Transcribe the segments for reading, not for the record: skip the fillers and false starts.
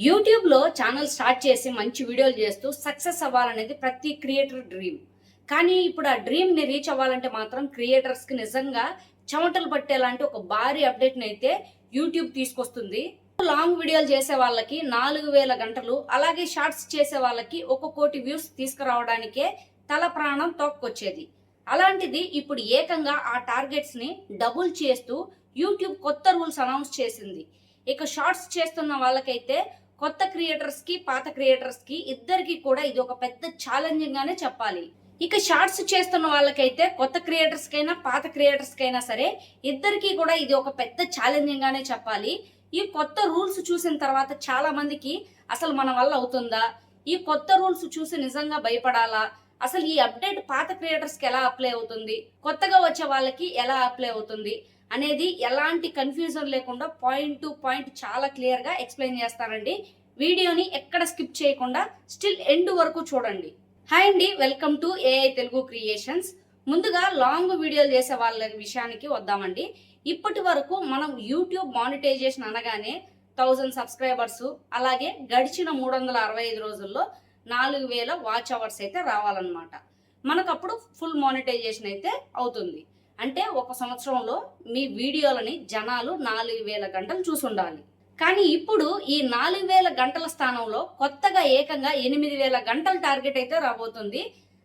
యూట్యూబ్లో channel start చేసి మంచి వీడియోలు చేస్తూ సక్సెస్ అవ్వాలనేది ప్రతి క్రియేటర్ డ్రీమ్. కానీ ఇప్పుడు ఆ డ్రీమ్ని రీచ్ అవ్వాలంటే మాత్రం క్రియేటర్స్కి నిజంగా చెమటలు పట్టేలాంటి ఒక భారీ అప్డేట్ని అయితే యూట్యూబ్ తీసుకొస్తుంది. లాంగ్ వీడియోలు చేసే వాళ్ళకి 4000 గంటలు, అలాగే షార్ట్స్ చేసే వాళ్ళకి 1 కోటి వ్యూస్ తీసుకురావడానికే తల ప్రాణం తోక్కొచ్చేది. అలాంటిది ఇప్పుడు ఏకంగా ఆ టార్గెట్స్ని డబుల్ చేస్తూ యూట్యూబ్ కొత్త రూల్స్ అనౌన్స్ చేసింది. ఇక షార్ట్స్ చేస్తున్న వాళ్ళకైతే కొత్త క్రియేటర్స్ కి పాత క్రియేటర్స్ కి ఇద్దరికి కూడా ఇది ఒక పెద్ద ఛాలెంజింగ్ గానే చెప్పాలి. ఇక షార్ట్స్ చేస్తున్న వాళ్ళకైతే కొత్త క్రియేటర్స్ కైనా పాత క్రియేటర్స్ కైనా సరే ఇద్దరికి కూడా ఇది ఒక పెద్ద ఛాలెంజింగ్ గానే చెప్పాలి. ఈ కొత్త రూల్స్ చూసిన తర్వాత చాలా మందికి అసలు మన వల్ల అవుతుందా, ఈ కొత్త రూల్స్ చూసి నిజంగా భయపడాలా, అసలు ఈ అప్డేట్ పాత క్రియేటర్స్ కి ఎలా అప్లై అవుతుంది, కొత్తగా వచ్చే వాళ్ళకి ఎలా అప్లై అవుతుంది అనేది ఎలాంటి కన్ఫ్యూజన్ లేకుండా పాయింట్ టు పాయింట్ చాలా క్లియర్ గా ఎక్స్ప్లెయిన్ చేస్తానండి. వీడియోని ఎక్కడ స్కిప్ చేయకుండా స్టిల్ ఎండ్ వరకు చూడండి. హాయ్ అండి, welcome to AI Telugu creations. ముందుగా లాంగ్ వీడియోలు చేసే వాళ్ళ విషయానికి వద్దామండి. ఇప్పటి వరకు మనం యూట్యూబ్ మానిటైజేషన్ అనగానే 1000 సబ్స్క్రైబర్స్, అలాగే గడిచిన 365 రోజుల్లో 4000 వాచ్ అవర్స్ అయితే రావాలన్నమాట. మనకప్పుడు ఫుల్ మానిటైజేషన్ అయితే అవుతుంది. అంటే ఒక సంవత్సరంలో మీ వీడియోలని జనాలు 4000 గంటలు చూసి ఉండాలి. కానీ ఇప్పుడు ఈ 4000 గంటల స్థానంలో కొత్తగా ఏకంగా 8000 గంటల టార్గెట్ అయితే రాబోతుంది.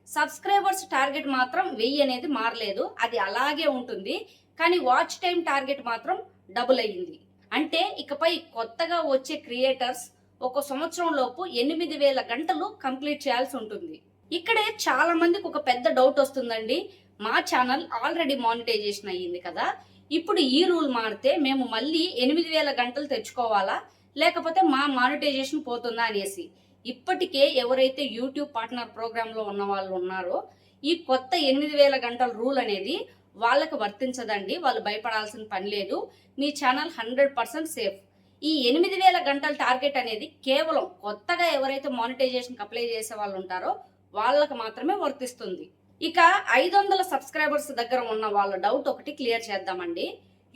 సబ్స్క్రైబర్స్ టార్గెట్ మాత్రం 1000 అనేది మారలేదు, అది అలాగే ఉంటుంది. కానీ వాచ్ టైం టార్గెట్ మాత్రం డబుల్ అయ్యింది. అంటే ఇకపై కొత్తగా వచ్చే క్రియేటర్స్ ఒక సంవత్సరం లోపు 8000 గంటలు కంప్లీట్ చేయాల్సి ఉంటుంది. ఇక్కడే చాలా మందికి ఒక పెద్ద డౌట్ వస్తుందండి. మా ఛానల్ ఆల్రెడీ మానిటైజేషన్ అయ్యింది కదా, ఇప్పుడు ఈ రూల్ మారితే మేము మళ్ళీ 8000 గంటలు తెచ్చుకోవాలా, లేకపోతే మా మానిటైజేషన్ పోతుందా అనేసి. ఇప్పటికే ఎవరైతే యూట్యూబ్ పార్ట్నర్ ప్రోగ్రాంలో ఉన్న వాళ్ళు ఉన్నారో ఈ కొత్త 8000 గంటల రూల్ అనేది వాళ్ళకి వర్తించదండి. వాళ్ళు భయపడాల్సిన పని లేదు. మీ ఛానల్ 100% సేఫ్. ఈ 8000 గంటల టార్గెట్ అనేది కేవలం కొత్తగా ఎవరైతే మానిటైజేషన్ అప్లై చేసే వాళ్ళు ఉంటారో వాళ్ళకి మాత్రమే వర్తిస్తుంది. ఇక 500 సబ్స్క్రైబర్స్ దగ్గర ఉన్న వాళ్ళ డౌట్ ఒకటి క్లియర్ చేద్దామండి.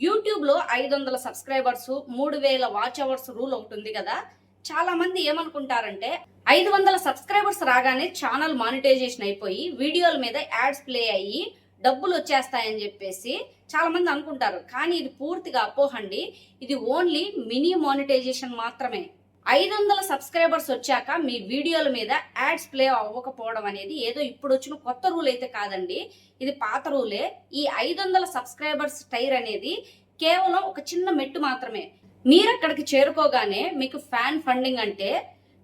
యూట్యూబ్ లో 500 సబ్స్క్రైబర్స్ 3000 వాచ్ అవర్స్ రూల్ ఒకటి ఉంది కదా. చాలా మంది ఏమనుకుంటారంటే 500 సబ్స్క్రైబర్స్ రాగానే ఛానల్ మానిటైజేషన్ అయిపోయి వీడియోల మీద యాడ్స్ ప్లే అయ్యి డబ్బులు వచ్చేస్తాయని చెప్పేసి చాలా మంది అనుకుంటారు. కానీ ఇది పూర్తిగా అపోహండి. ఇది ఓన్లీ మినీ మానిటైజేషన్ మాత్రమే. 500 సబ్స్క్రైబర్స్ వచ్చాక మీ వీడియోల మీద యాడ్స్ ప్లే అవ్వకపోవడం అనేది ఏదో ఇప్పుడు వచ్చిన కొత్త రూల్ అయితే కాదండి, ఇది పాత రూలే. ఈ 500 సబ్స్క్రైబర్స్ టైర్ అనేది కేవలం ఒక చిన్న మెట్టు మాత్రమే. మీరు అక్కడికి చేరుకోగానే మీకు ఫ్యాన్ ఫండింగ్ అంటే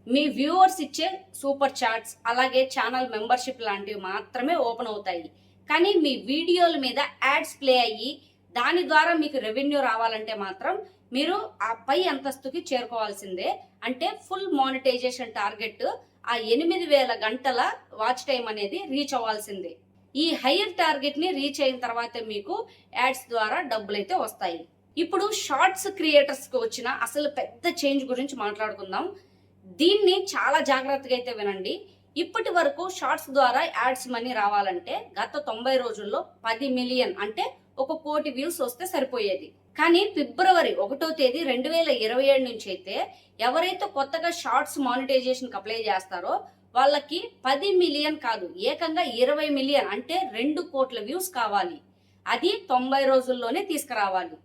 మీ వ్యూవర్స్ ఇచ్చే సూపర్ చాట్స్, అలాగే ఛానల్ మెంబర్షిప్ లాంటివి మాత్రమే ఓపెన్ అవుతాయి. కానీ మీ వీడియోల మీద యాడ్స్ ప్లే అయ్యి దాని ద్వారా మీకు రెవెన్యూ రావాలంటే మాత్రం మీరు ఆ పై అంతస్తుకి చేరుకోవాల్సిందే. అంటే ఫుల్ మానిటైజేషన్ టార్గెట్ ఆ 8000 గంటల వాచ్ టైం అనేది రీచ్ అవ్వాల్సిందే. ఈ హైయర్ టార్గెట్ ని రీచ్ అయిన తర్వాత మీకు యాడ్స్ ద్వారా డబ్బులు అయితే వస్తాయి. ఇప్పుడు షార్ట్స్ క్రియేటర్స్ కి వచ్చిన అసలు పెద్ద చేంజ్ గురించి మాట్లాడుకుందాం. దీన్ని చాలా జాగ్రత్తగా అయితే వినండి. ఇప్పటి వరకు షార్ట్స్ ద్వారా యాడ్స్ మనీ రావాలంటే గత 90 రోజుల్లో 10 మిలియన్ అంటే 1 కోటి వ్యూస్ వస్తే సరిపోయేది. కానీ ఫిబ్రవరి 1వ తేదీ 2027 నుంచి అయితే ఎవరైతే కొత్తగా షార్ట్స్ మానిటైజేషన్ అప్లై చేస్తారో వాళ్ళకి 10 మిలియన్ కాదు, ఏకంగా 20 మిలియన్ అంటే 2 కోట్ల వ్యూస్ కావాలి. అది 90 రోజుల్లోనే తీసుకురావాలి.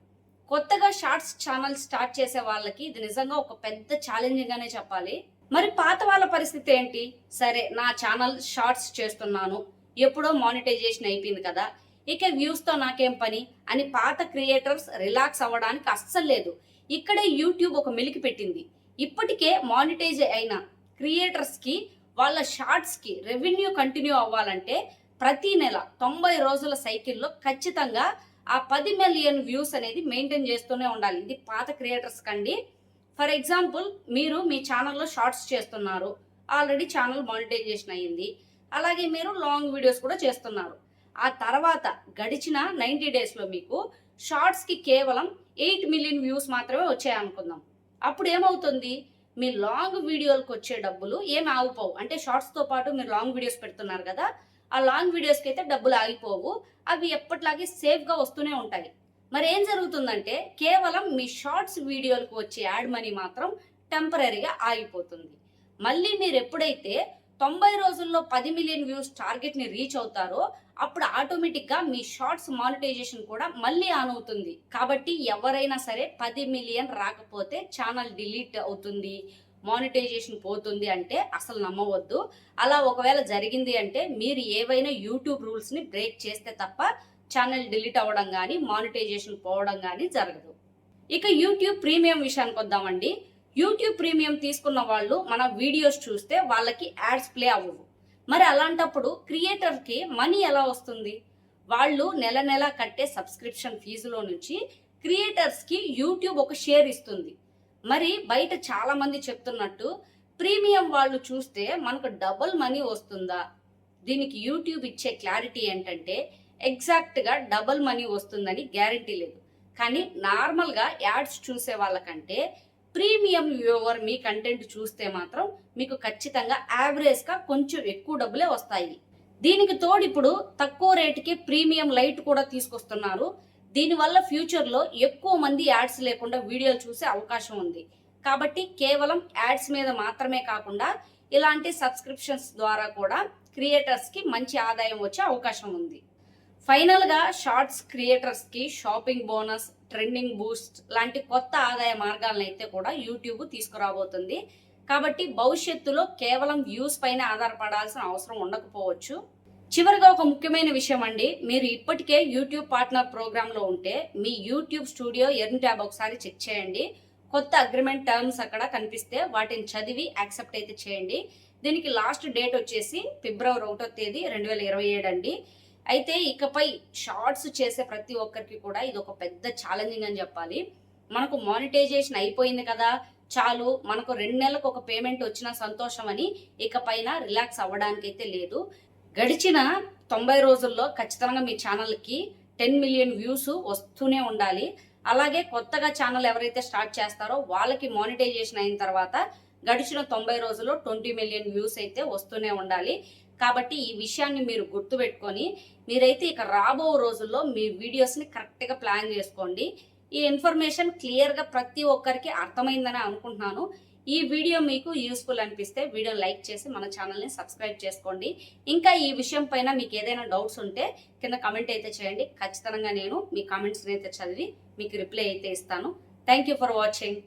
కొత్తగా షార్ట్స్ ఛానల్ స్టార్ట్ చేసే వాళ్ళకి ఇది నిజంగా ఒక పెద్ద ఛాలెంజింగ్ గానే చెప్పాలి. మరి పాత వాళ్ళ పరిస్థితి ఏంటి? సరే, నా ఛానల్ షార్ట్స్ చేస్తున్నాను, ఎప్పుడో మానిటైజేషన్ అయిపోయింది కదా, ఇక వ్యూస్ తో నాకేం పని అని పాత క్రియేటర్స్ రిలాక్స్ అవ్వడానికి అస్సలు లేదు. ఇక్కడే యూట్యూబ్ ఒక మెలికి పెట్టింది. ఇప్పటికే మానిటైజ్ అయిన క్రియేటర్స్ కి వాళ్ళ షార్ట్స్ కి రెవెన్యూ కంటిన్యూ అవ్వాలంటే ప్రతి నెల 90 రోజుల సైకిల్లో ఖచ్చితంగా ఆ 10 మిలియన్ వ్యూస్ అనేది మెయింటైన్ చేస్తూనే ఉండాలి. ఇది పాత క్రియేటర్స్ కండి. ఫర్ ఎగ్జాంపుల్, మీరు మీ ఛానల్లో షార్ట్స్ చేస్తున్నారు, ఆల్రెడీ ఛానల్ మానిటైజేషన్ అయ్యింది, అలాగే మీరు లాంగ్ వీడియోస్ కూడా చేస్తున్నారు. ఆ తర్వాత గడిచిన 90 డేస్లో మీకు షార్ట్స్కి కేవలం 8 మిలియన్ వ్యూస్ మాత్రమే వచ్చాయనుకుందాం. అప్పుడు ఏమవుతుంది? మీ లాంగ్ వీడియోలకు వచ్చే డబ్బులు ఏమి ఆగిపోవు. అంటే షార్ట్స్తో పాటు మీరు లాంగ్ వీడియోస్ పెడుతున్నారు కదా, ఆ లాంగ్ వీడియోస్కి అయితే డబ్బులు ఆగిపోవు, అవి ఎప్పటిలాగే సేఫ్గా వస్తూనే ఉంటాయి. మరి ఏం జరుగుతుందంటే కేవలం మీ షార్ట్స్ వీడియోలకు వచ్చే యాడ్ మనీ మాత్రం టెంపరీగా ఆగిపోతుంది. మళ్ళీ మీరు ఎప్పుడైతే 90 రోజుల్లో 10 మిలియన్ వ్యూస్ టార్గెట్ని రీచ్ అవుతారో అప్పుడు ఆటోమేటిక్గా మీ షార్ట్స్ మానిటైజేషన్ కూడా మళ్ళీ ఆన్ అవుతుంది. కాబట్టి ఎవరైనా సరే 10 మిలియన్ రాకపోతే ఛానల్ డిలీట్ అవుతుంది, మానిటైజేషన్ పోతుంది అంటే అసలు నమ్మవద్దు. అలా ఒకవేళ జరిగింది అంటే మీరు ఏవైనా యూట్యూబ్ రూల్స్ని బ్రేక్ చేస్తే తప్ప ఛానల్ డిలీట్ అవ్వడం కానీ మానిటైజేషన్ పోవడం కానీ జరగదు. ఇక యూట్యూబ్ ప్రీమియం విషయానికి వద్దామండి. యూట్యూబ్ ప్రీమియం తీసుకున్న వాళ్ళు మన వీడియోస్ చూస్తే వాళ్ళకి యాడ్స్ ప్లే అవ్వవు. మరి అలాంటప్పుడు క్రియేటర్కి మనీ ఎలా వస్తుంది? వాళ్ళు నెల నెల కట్టే సబ్స్క్రిప్షన్ ఫీజులో నుంచి క్రియేటర్స్కి యూట్యూబ్ ఒక షేర్ ఇస్తుంది. మరి బయట చాలా మంది చెప్తున్నట్టు ప్రీమియం వాళ్ళు చూస్తే మనకు డబుల్ మనీ వస్తుందా? దీనికి యూట్యూబ్ ఇచ్చే క్లారిటీ ఏంటంటే ఎగ్జాక్ట్గా డబుల్ మనీ వస్తుందని గ్యారంటీ లేదు. కానీ నార్మల్గా యాడ్స్ చూసే వాళ్ళకంటే ప్రీమియం వ్యూవర్ మీ కంటెంట్ చూస్తే మాత్రం మీకు ఖచ్చితంగా యావరేజ్గా కొంచెం ఎక్కువ డబ్బులే వస్తాయి. దీనికి తోడు ఇప్పుడు తక్కువ రేటుకి ప్రీమియం లైట్ కూడా తీసుకొస్తున్నారు. దీనివల్ల ఫ్యూచర్లో ఎక్కువ మంది యాడ్స్ లేకుండా వీడియోలు చూసే అవకాశం ఉంది. కాబట్టి కేవలం యాడ్స్ మీద మాత్రమే కాకుండా ఇలాంటి సబ్స్క్రిప్షన్స్ ద్వారా కూడా క్రియేటర్స్కి మంచి ఆదాయం వచ్చే అవకాశం ఉంది. ఫైనల్గా షార్ట్స్ క్రియేటర్స్కి షాపింగ్ బోనస్, ట్రెండింగ్ బూస్ట్ లాంటి కొత్త ఆదాయ మార్గాలను అయితే కూడా యూట్యూబ్ తీసుకురాబోతుంది. కాబట్టి భవిష్యత్తులో కేవలం వ్యూస్ పైన ఆధారపడాల్సిన అవసరం ఉండకపోవచ్చు. చివరిగా ఒక ముఖ్యమైన విషయం అండి, మీరు ఇప్పటికే యూట్యూబ్ పార్ట్నర్ ప్రోగ్రాంలో ఉంటే మీ యూట్యూబ్ స్టూడియో ఎర్న్ ట్యాబ్ ఒకసారి చెక్ చేయండి. కొత్త అగ్రిమెంట్ టర్మ్స్ అక్కడ కనిపిస్తే వాటిని చదివి యాక్సెప్ట్ అయితే చేయండి. దీనికి లాస్ట్ డేట్ వచ్చేసి ఫిబ్రవరి 1వ తేదీ 2027 అండి. అయితే ఇకపై షార్ట్స్ చేసే ప్రతి ఒక్కరికి కూడా ఇది ఒక పెద్ద ఛాలెంజింగ్ అని చెప్పాలి. మనకు మానిటైజేషన్ అయిపోయింది కదా, చాలు మనకు 2 నెలలకు ఒక పేమెంట్ వచ్చిన సంతోషం అని ఇకపైన రిలాక్స్ అవ్వడానికి అయితే లేదు. గడిచిన 90 రోజుల్లో ఖచ్చితంగా మీ ఛానల్కి 10 మిలియన్ వ్యూస్ వస్తూనే ఉండాలి. అలాగే కొత్తగా ఛానల్ ఎవరైతే స్టార్ట్ చేస్తారో వాళ్ళకి మానిటైజేషన్ అయిన తర్వాత గడిచిన 90 రోజుల్లో 20 మిలియన్ వ్యూస్ అయితే వస్తూనే ఉండాలి. కాబట్టి ఈ విషయాన్ని మీరు గుర్తుపెట్టుకొని మీరైతే ఇక రాబో రోజుల్లో మీ వీడియోస్ని కరెక్ట్గా ప్లాన్ చేసుకోండి. ఈ ఇన్ఫర్మేషన్ క్లియర్గా ప్రతి ఒక్కరికి అర్థమైందని అనుకుంటున్నాను. ఈ వీడియో మీకు యూస్ఫుల్ అనిపిస్తే వీడియో లైక్ చేసి మన ఛానల్ని సబ్స్క్రైబ్ చేసుకోండి. ఇంకా ఈ విషయం పైన మీకు ఏదైనా డౌట్స్ ఉంటే కింద కామెంట్ అయితే చేయండి. ఖచ్చితంగా నేను మీ కామెంట్స్ని అయితే చదివి మీకు రిప్లై అయితే ఇస్తాను. Thank you for watching.